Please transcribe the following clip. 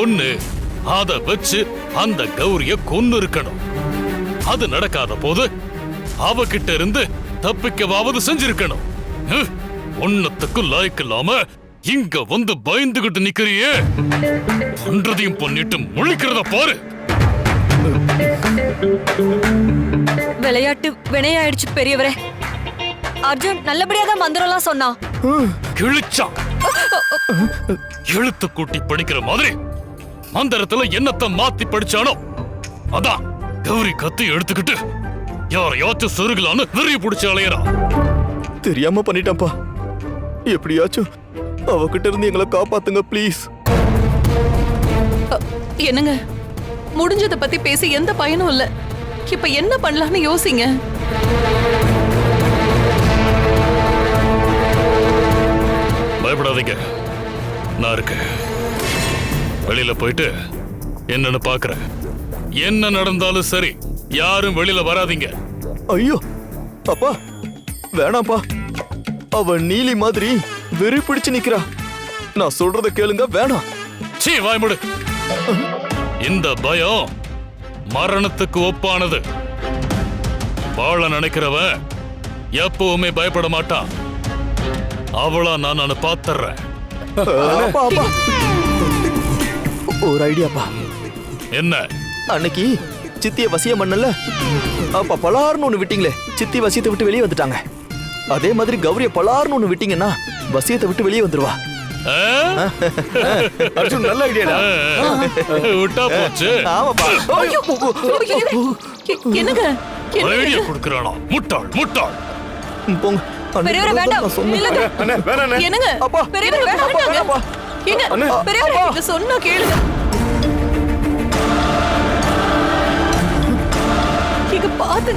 ஒண்ணு அத வச்சு அந்த கௌரிய கொன்னு இருக்கணும். அது நடக்காத போது அவகிட்ட இருந்து தப்பிக்கவாவது செஞ்சிருக்கணும். ஒன்னத்துக்கும் லாய்க்கு இல்லாம இங்க வந்து பயந்துகிட்டு நிக்கிறியே, ஒன்றதையும் பண்ணிட்டு முழிக்கிறத பாரு. விளையாட்டு வினையாயிடுச்சு பெரியவரே. அர்ஜுன் நல்லபடியா தான் மந்திரம்லாம் சொன்னான். கிழிச்சான். எழுத்து கூட்டி படிக்கிற மாதிரி மந்திரத்துல என்னத்தை மாத்தி படிச்சானோ அதான் கௌரி கத்தி எடுத்துக்கிட்டு யாரையாச்சும் சொருகலான்னு வெறி பிடிச்சு அலையறா. தெரியாம பண்ணிட்டேன்ப்பா. எப்படியாச்சும் அவகிட்ட இருந்து எங்களை காப்பாத்துங்க ப்ளீஸ். என்னங்க, முடிஞ்சதை பத்தி பேசி எந்த பயனும் இல்ல. இப்ப என்ன பண்ணலாம்னு யோசிங்க. பயப்படாதீங்க, நான் இருக்கேன். வெளியில போயிட்டு என்னன்னு பாக்குறேன். என்ன நடந்தாலும் சரி, யாரும் வெளியில வராதீங்க. ஐயோ அப்பா வேணாம்ப்பா. அவ நீலி மாதிரி வெறி பிடிச்சு நிக்கிறா. நான் சொல்றத கேளுங்க, வேணாம். சீ, வாய்முடு. இந்த பயம் மரணத்துக்கு ஒப்பானது. வாழ நினைக்கிறவன் எப்பவுமே பயப்பட மாட்டான். அவளா நான் பாத்துறேன். அப்பா அப்பா ஒரு ஐடியாப்பா. என்ன? அன்னைக்கு சித்திய வசியம் பண்ணல, அப்ப பலார்னு ஒண்ணு விட்டீங்களே, சித்தி வசியத்தை விட்டு வெளியே வந்துட்டாங்க. அதே மாதிரி கௌரிய பலார்னு ஒண்ணு விட்டீங்கன்னா வசியத்தை விட்டு வெளியே வந்துருவா. அர்ஜுன் நல்ல ஐடியாடா. விட்டா போச்சு. ஆமாப்பா. என்னங்க ஐடியா கொடுக்கறானா? முட்டாள் முட்டாள். போங்க. பெரியவரே வேண்டாம். இல்லங்க. அண்ணே வேணாண்ணே. என்னங்க, அப்பா பெரியவரே வேண்டாங்க. ஏங்க, பெரியவரே இத சொன்னா கேளுங்க. இங்க பாத்து